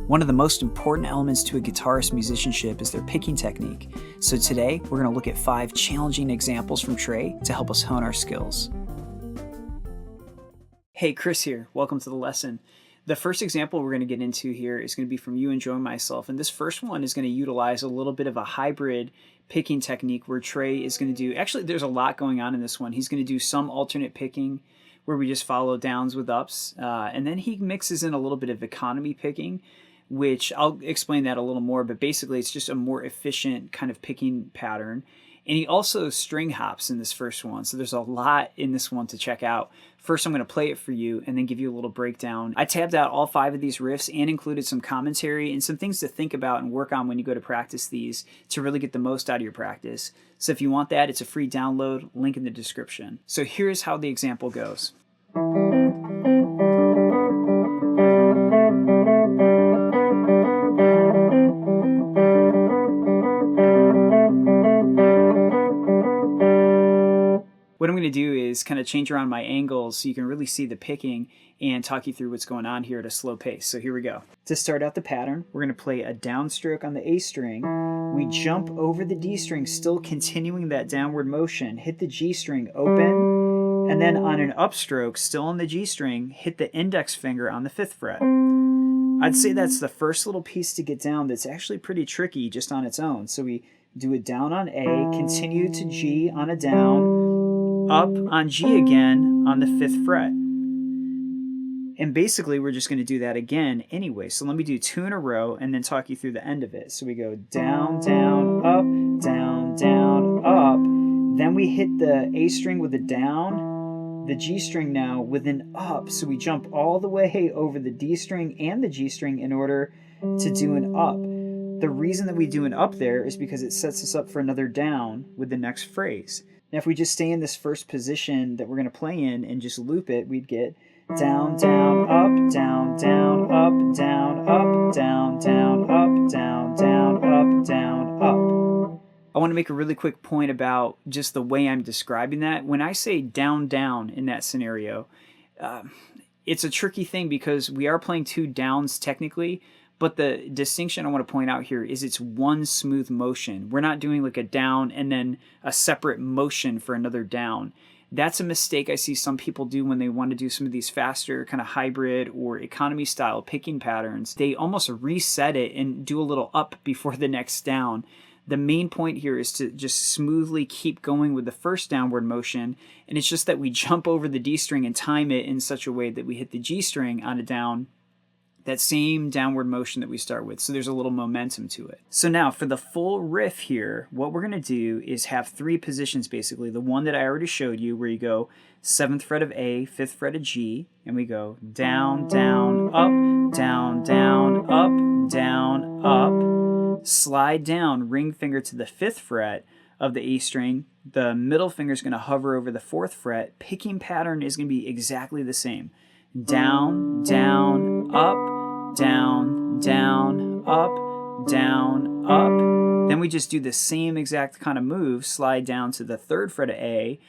One of the most important elements to a guitarist's musicianship is their picking technique. So today, we're going to look at 5 challenging examples from Trey to help us hone our skills. Hey, Chris here. Welcome to the lesson. The first example we're going to get into here is going to be from You Enjoy Myself. And this first one is going to utilize a little bit of a hybrid picking technique where Trey is going to do, actually there's a lot going on in this one. He's going to do some alternate picking where we just follow downs with ups. And then he mixes in a little bit of economy picking, which I'll explain that a little more, but basically it's just a more efficient kind of picking pattern. And he also string hops in this first one. So there's a lot in this one to check out. First, I'm going to play it for you and then give you a little breakdown. I tabbed out all 5 of these riffs and included some commentary and some things to think about and work on when you go to practice these to really get the most out of your practice. So if you want that, it's a free download, link in the description. So here's how the example goes. What I'm going to do is kind of change around my angles so you can really see the picking and talk you through what's going on here at a slow pace. So here we go. To start out the pattern, we're going to play a downstroke on the A string. We jump over the D string, still continuing that downward motion, hit the G string open, and then on an upstroke, still on the G string, hit the index finger on the 5th fret. I'd say that's the first little piece to get down that's actually pretty tricky just on its own. So we do a down on A, continue to G on a down, up on G again on the 5th fret. And basically we're just going to do that again anyway. So let me do 2 in a row and then talk you through the end of it. So we go down, down, up, down, down, up. Then we hit the A string with a down, the G string now with an up. So we jump all the way over the D string and the G string in order to do an up. The reason that we do an up there is because it sets us up for another down with the next phrase. Now, if we just stay in this first position that we're going to play in and just loop it, we'd get down, down, up, down, down, up, down, up, down, down, up, down, down, up, down, up. I want to make a really quick point about just the way I'm describing that. When I say down, down in that scenario, it's a tricky thing because we are playing 2 downs technically, but the distinction I want to point out here is it's one smooth motion. We're not doing like a down and then a separate motion for another down. That's a mistake I see some people do when they want to do some of these faster kind of hybrid or economy style picking patterns. They almost reset it and do a little up before the next down. The main point here is to just smoothly keep going with the first downward motion, and it's just that we jump over the D string and time it in such a way that we hit the G string on a down, that same downward motion that we start with. So there's a little momentum to it. So now for the full riff here, what we're going to do is have 3 positions basically. The one that I already showed you where you go 7th fret of A, 5th fret of G, and we go down, down, up, down, down, up, down, up. Slide down, ring finger to the 5th fret of the A string. The middle finger is going to hover over the 4th fret. Picking pattern is going to be exactly the same. Down, down, up, down, down, up, down, up. Then we just do the same exact kind of move, slide down to the 3rd fret of A.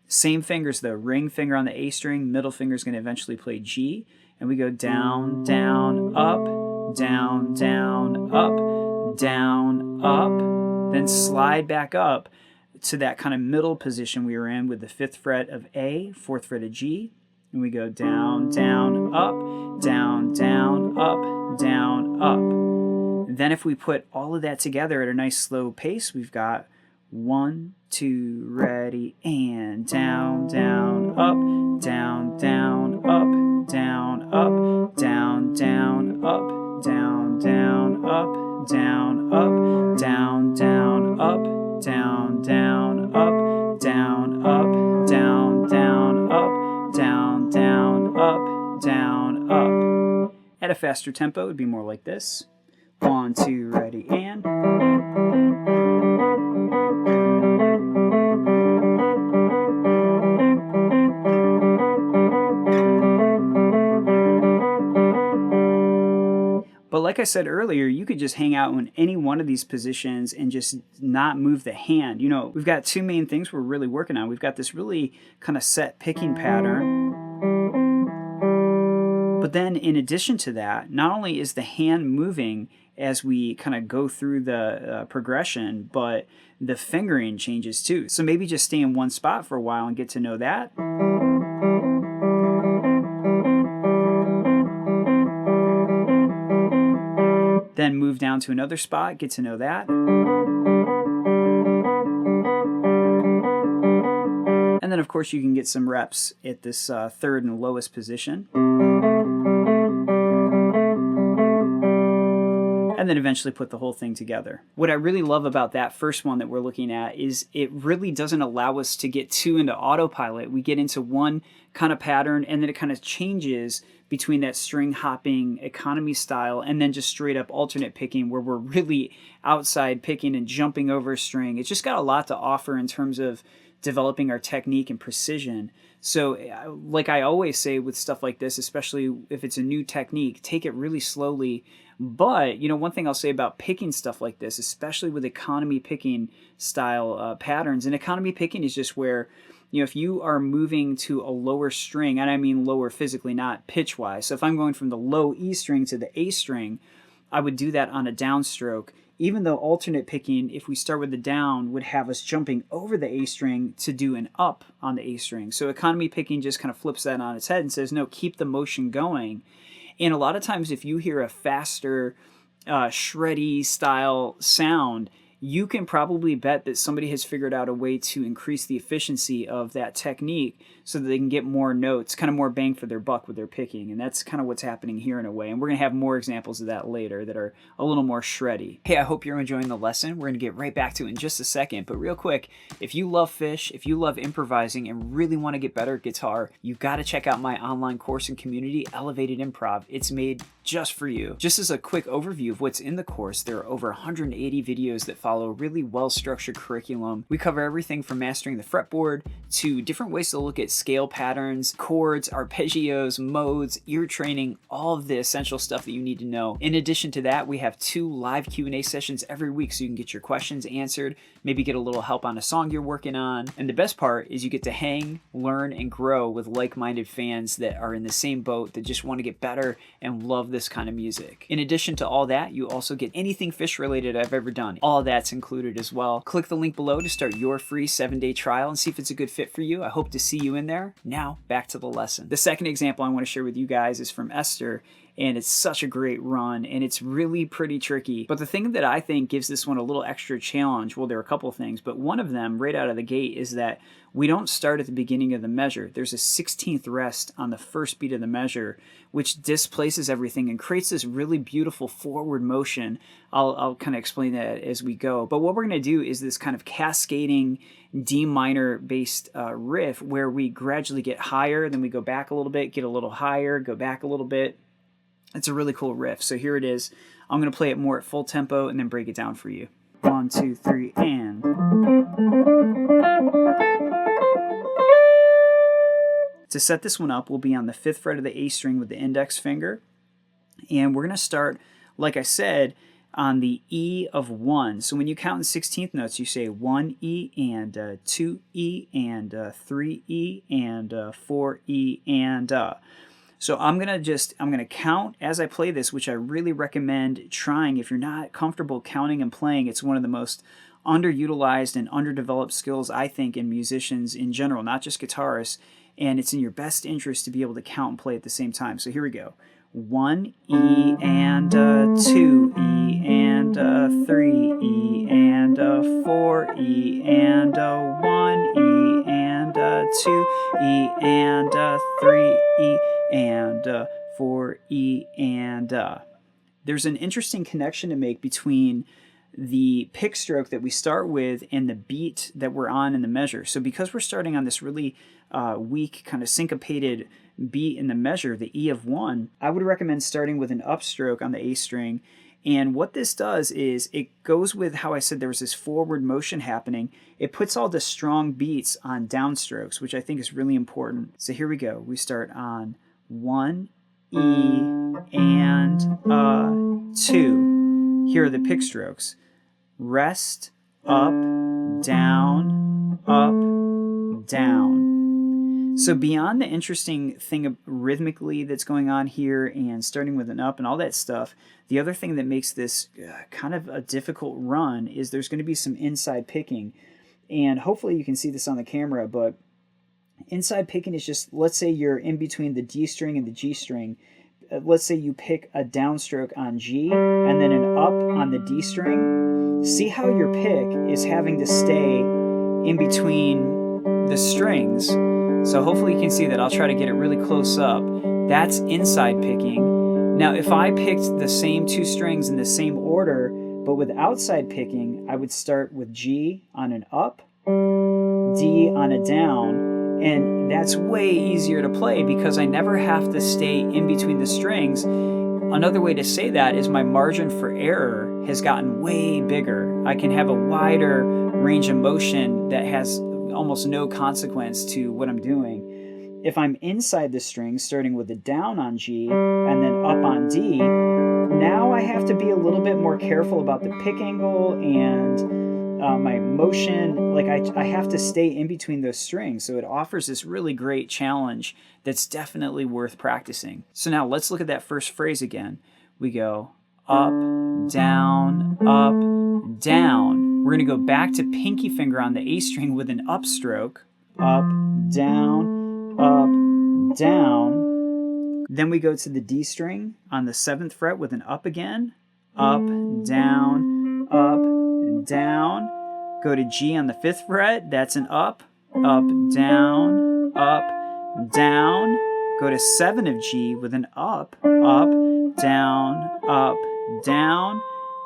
Same fingers though, ring finger on the A string, middle finger is going to eventually play G. And we go down, down, up, down, down, up, down, up. Then slide back up to that kind of middle position we were in with the 5th fret of A, 4th fret of G. And we go down, down, up, down, down, up, down, up. Then if we put all of that together at a nice slow pace, we've got 1, 2, ready, and down, down, up, down, down, up, down, up, down, down, up, down, down, up, down, up, down, down, up, down, down, up, down, up, down, down, up, down, down, up, down, up. At a faster tempo, it would be more like this. 1, 2, ready, and. But like I said earlier, you could just hang out in any one of these positions and just not move the hand. You know, we've got 2 main things we're really working on. We've got this really kind of set picking pattern. But then in addition to that, not only is the hand moving as we kind of go through the progression, but the fingering changes too. So maybe just stay in one spot for a while and get to know that. Then move down to another spot, get to know that. And then of course you can get some reps at this third and lowest position. And then eventually put the whole thing together. What I really love about that first one that we're looking at is it really doesn't allow us to get too into autopilot. We get into one kind of pattern and then it kind of changes between that string hopping economy style and then just straight up alternate picking where we're really outside picking and jumping over a string. It's just got a lot to offer in terms of developing our technique and precision. So like I always say with stuff like this, especially if it's a new technique, take it really slowly. But, you know, one thing I'll say about picking stuff like this, especially with economy picking style patterns, and economy picking is just where, you know, if you are moving to a lower string, and I mean lower physically, not pitch-wise. So if I'm going from the low E string to the A string, I would do that on a downstroke, even though alternate picking, if we start with the down, would have us jumping over the A string to do an up on the A string. So economy picking just kind of flips that on its head and says, no, keep the motion going. And a lot of times if you hear a faster, shreddy style sound, you can probably bet that somebody has figured out a way to increase the efficiency of that technique so that they can get more notes, kind of more bang for their buck with their picking. And that's kind of what's happening here in a way. And we're going to have more examples of that later that are a little more shreddy. Hey, I hope you're enjoying the lesson. We're going to get right back to it in just a second. But real quick, if you love fish, if you love improvising and really want to get better at guitar, you've got to check out my online course and community, Elevated Improv. It's made just for you. Just as a quick overview of what's in the course, there are over 180 videos that follow a really well-structured curriculum. We cover everything from mastering the fretboard to different ways to look at scale patterns, chords, arpeggios, modes, ear training, all of the essential stuff that you need to know. In addition to that, we have 2 live Q&A sessions every week so you can get your questions answered, maybe get a little help on a song you're working on. And the best part is you get to hang, learn, and grow with like-minded fans that are in the same boat that just want to get better and love this kind of music. In addition to all that, you also get anything fish related I've ever done. All that's included as well. Click the link below to start your free 7-day trial and see if it's a good fit for you. I hope to see you in there. Now, back to the lesson. The second example I want to share with you guys is from Esther, and it's such a great run, and it's really pretty tricky. But the thing that I think gives this one a little extra challenge, well, there are a couple of things, but one of them right out of the gate is that we don't start at the beginning of the measure. There's a 16th rest on the first beat of the measure, which displaces everything and creates this really beautiful forward motion. I'll kind of explain that as we go. But what we're going to do is this kind of cascading D minor based riff where we gradually get higher, then we go back a little bit, get a little higher, go back a little bit. It's a really cool riff. So here it is. I'm going to play it more at full tempo and then break it down for you. 1, 2, 3, and... To set this one up, we'll be on the 5th fret of the A string with the index finger. And we're going to start, like I said, on the E of 1. So when you count in 16th notes, you say 1 E and 2 E and 3 E and 4 E and... So I'm going to count as I play this, which I really recommend trying. If you're not comfortable counting and playing, it's one of the most underutilized and underdeveloped skills, I think, in musicians in general, not just guitarists. And it's in your best interest to be able to count and play at the same time. So here we go. 1 E and 2 E and 3 E and 4 E and 1 E and 2 E and 3 E and 4 E and there's an interesting connection to make between the pick stroke that we start with and the beat that we're on in the measure. So because we're starting on this really weak kind of syncopated beat in the measure, the E of 1, I would recommend starting with an upstroke on the A string. And what this does is it goes with how I said there was this forward motion happening. It puts all the strong beats on downstrokes, which I think is really important. So here we go. We start on 1 E and 2. Here are the pick strokes. Rest, up, down, down. So beyond the interesting thing rhythmically that's going on here and starting with an up and all that stuff, the other thing that makes this kind of a difficult run is there's going to be some inside picking. And hopefully you can see this on the camera, but inside picking is just, let's say you're in between the D string and the G string. Let's say you pick a downstroke on G and then an up on the D string. See how your pick is having to stay in between the strings. So hopefully you can see that. I'll try to get it really close up. That's inside picking. Now if I picked the same two strings in the same order, but with outside picking, I would start with G on an up, D on a down, and that's way easier to play because I never have to stay in between the strings. Another way to say that is my margin for error has gotten way bigger. I can have a wider range of motion that has almost no consequence to what I'm doing. If I'm inside the string, starting with a down on G and then up on D, now I have to be a little bit more careful about the pick angle and my motion. Like I have to stay in between those strings. So it offers this really great challenge that's definitely worth practicing. So now let's look at that first phrase again. We go up, down, up, down. We're going to go back to pinky finger on the A string with an upstroke. Up, down, up, down. Then we go to the D string on the 7th fret with an up again. Up, down, up, down. Go to G on the 5th fret. That's an up, down, down. Go to 7 of G with an up, down, down.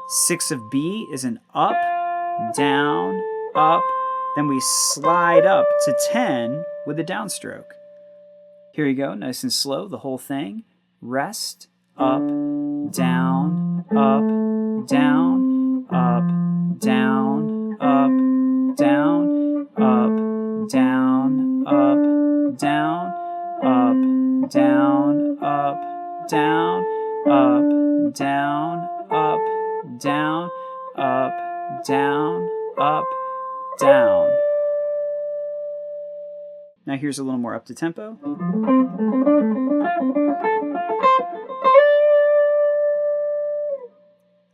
6 of B is an up, down, up. Then we slide up to 10 with a downstroke. Here you go, nice and slow, the whole thing. Rest, up, down, up, down, up, down, up, down, up, down, up, down, up, down, up, down, up, down, up, down, up, down, up, down. Now here's a little more up to tempo.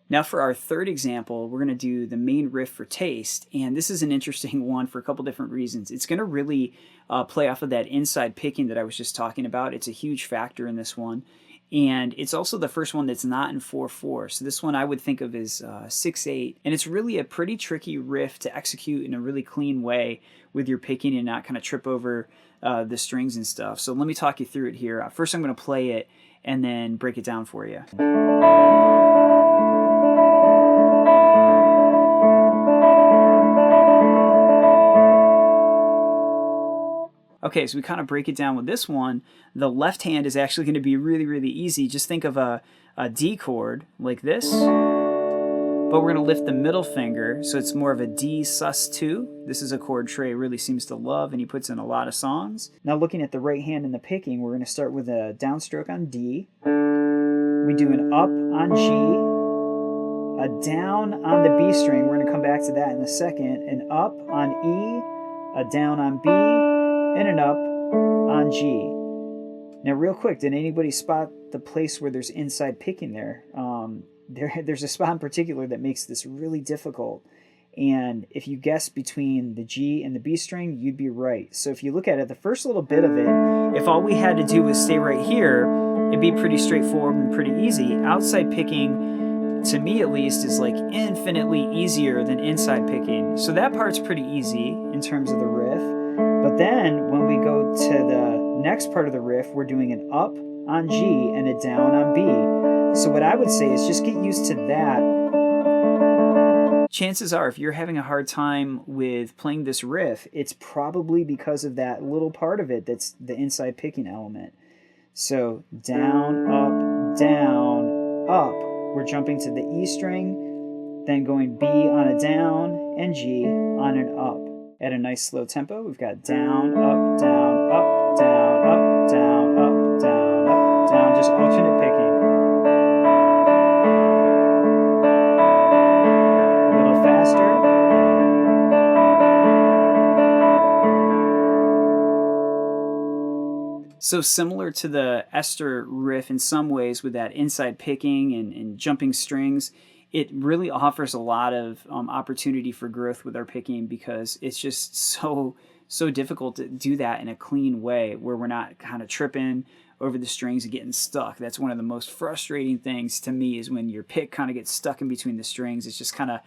Now for our third example, we're going to do the main riff for taste, and this is an interesting one for a couple different reasons. It's going to really play off of that inside picking that I was just talking about. It's a huge factor in this one, and it's also the first one that's not in 4/4. So this one I would think of as 6/8, and it's really a pretty tricky riff to execute in a really clean way with your picking and not kind of trip over the strings and stuff. So let me talk you through it here. First I'm going to play it and then break it down for you. Okay, so we kind of break it down with this one. The left hand is actually going to be really, really easy. Just think of a D chord like this, but we're going to lift the middle finger, so it's more of a D sus2. This is a chord Trey really seems to love, and he puts in a lot of songs. Now looking at the right hand in the picking, we're going to start with a downstroke on D. We do an up on G, a down on the B string. We're going to come back to that in a second. An up on E, a down on B, and an up on G. Now real quick, did anybody spot the place where there's inside picking there? There's a spot in particular that makes this really difficult. And if you guess between the G and the B string, you'd be right. So if you look at it, the first little bit of it, if all we had to do was stay right here, it'd be pretty straightforward and pretty easy. Outside picking, to me at least, is like infinitely easier than inside picking. So that part's pretty easy in terms of the riff. But then when we go to the next part of the riff, we're doing an up on G and a down on B. So what I would say is just get used to that. Chances are, if you're having a hard time with playing this riff, it's probably because of that little part of it that's the inside picking element. So down, up. We're jumping to the E string, then going B on a down and G on an up. At a nice slow tempo, we've got down, up, down, up, down, up, down, up, down, up, down, just alternate picking. A little faster. So similar to the Esther riff in some ways with that inside picking and jumping strings, it really offers a lot of opportunity for growth with our picking because it's just so difficult to do that in a clean way where we're not kind of tripping over the strings and getting stuck. That's one of the most frustrating things to me is when your pick kind of gets stuck in between the strings. It's just kind of,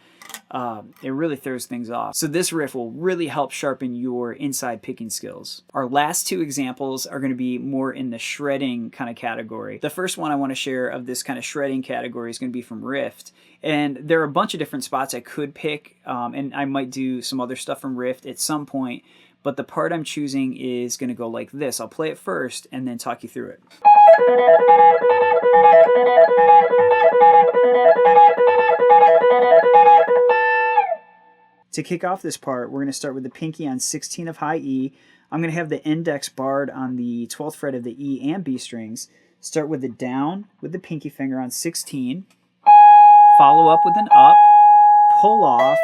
it really throws things off. So this riff will really help sharpen your inside picking skills. Our last two examples are going to be more in the shredding kind of category. The first one I want to share of this kind of shredding category is going to be from Riff. And there are a bunch of different spots I could pick, and I might do some other stuff from Riff at some point. But the part I'm choosing is going to go like this. I'll play it first and then talk you through it. To kick off this part, we're going to start with the pinky on 16 of high E. I'm going to have the index barred on the 12th fret of the E and B strings. Start with the down with the pinky finger on 16. Follow up with an up, pull off,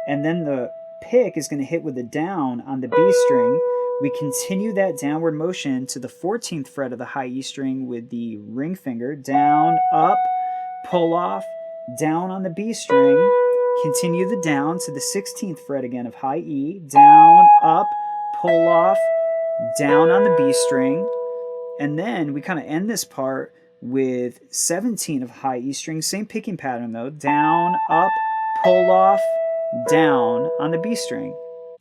and then the pick is going to hit with a down on the B string. We continue that downward motion to the 14th fret of the high E string with the ring finger, down, up, pull off, down on the B string. Continue the down to the 16th fret again of high E, down, up, pull off, down on the B string. And then we kind of end this part with 17 of high E string, same picking pattern though, down, up, pull off, down on the B string.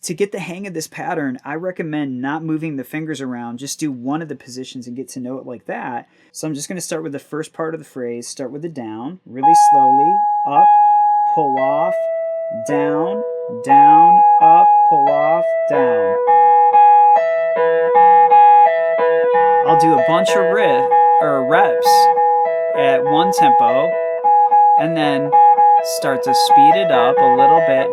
To get the hang of this pattern, I recommend not moving the fingers around. Just do one of the positions and get to know it like that. So I'm just going to start with the first part of the phrase. Start with the down, really slowly, up, pull off, down, down, up, pull off, down. I'll do a bunch of reps at one tempo, and then start to speed it up a little bit.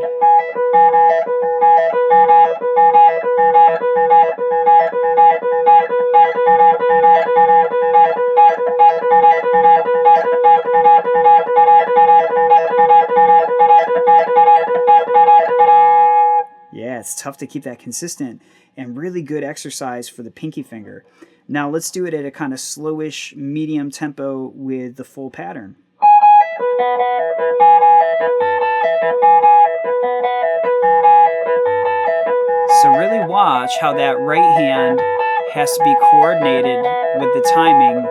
Yeah, it's tough to keep that consistent and really good exercise for the pinky finger. Now let's do it at a kind of slowish medium tempo with the full pattern. So really watch how that right hand has to be coordinated with the timing.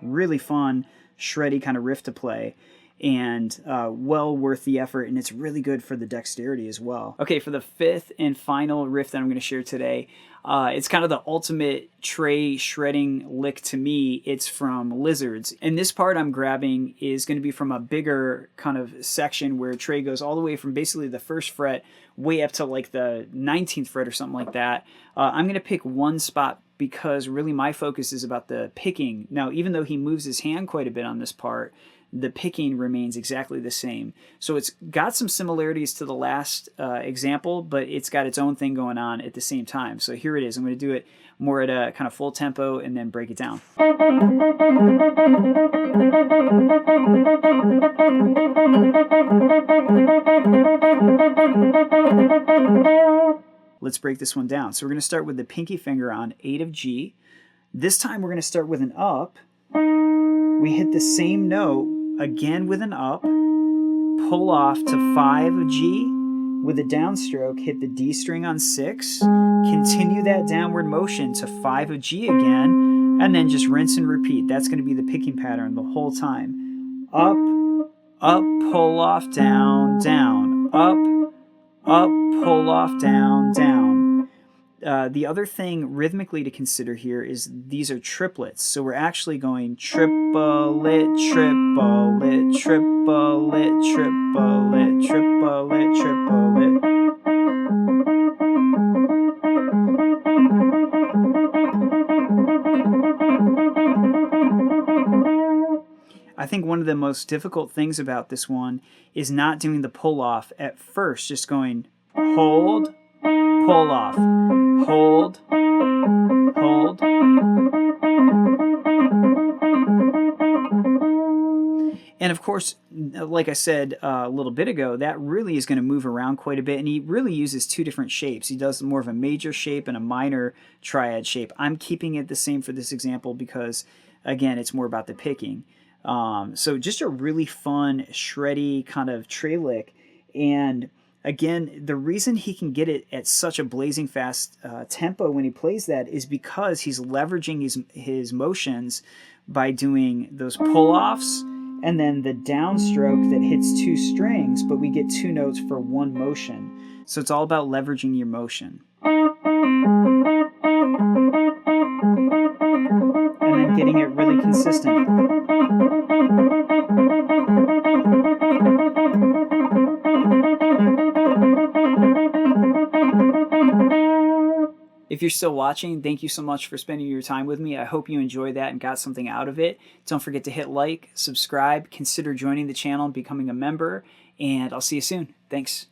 Really fun, shreddy kind of riff to play, and well worth the effort, and it's really good for the dexterity as well. Okay, for the fifth and final riff that I'm going to share today, it's kind of the ultimate Trey shredding lick to me. It's from Lizards, and this part I'm grabbing is going to be from a bigger kind of section where Trey goes all the way from basically the first fret way up to like the 19th fret or something like that. I'm going to pick one spot because really my focus is about the picking. Now, even though he moves his hand quite a bit on this part, the picking remains exactly the same. So it's got some similarities to the last example, but it's got its own thing going on at the same time. So here it is. I'm going to do it more at a kind of full tempo and then break it down. Let's break this one down. So we're going to start with the pinky finger on 8 of G. This time we're going to start with an up. We hit the same note again with an up, pull off to 5 of G. With a downstroke, hit the D string on 6, continue that downward motion to 5 of G again, and then just rinse and repeat. That's going to be the picking pattern the whole time. Up, up, pull off, down, down, up, pull off, down, down. The other thing rhythmically to consider here is these are triplets. So we're actually going triplet, triplet, triplet, triplet, triplet, triplet. I think one of the most difficult things about this one is not doing the pull off at first, just going hold, pull off, hold, hold. And of course, like I said a little bit ago, that really is going to move around quite a bit. And he really uses two different shapes. He does more of a major shape and a minor triad shape. I'm keeping it the same for this example because, again, it's more about the picking. So just a really fun, shreddy kind of Trey lick. And again, the reason he can get it at such a blazing fast tempo when he plays that is because he's leveraging his motions by doing those pull-offs and then the downstroke that hits two strings, but we get two notes for one motion. So it's all about leveraging your motion. And then getting it really consistent. If you're still watching, thank you so much for spending your time with me. I hope you enjoyed that and got something out of it. Don't forget to hit like, subscribe, consider joining the channel and becoming a member, and I'll see you soon. Thanks.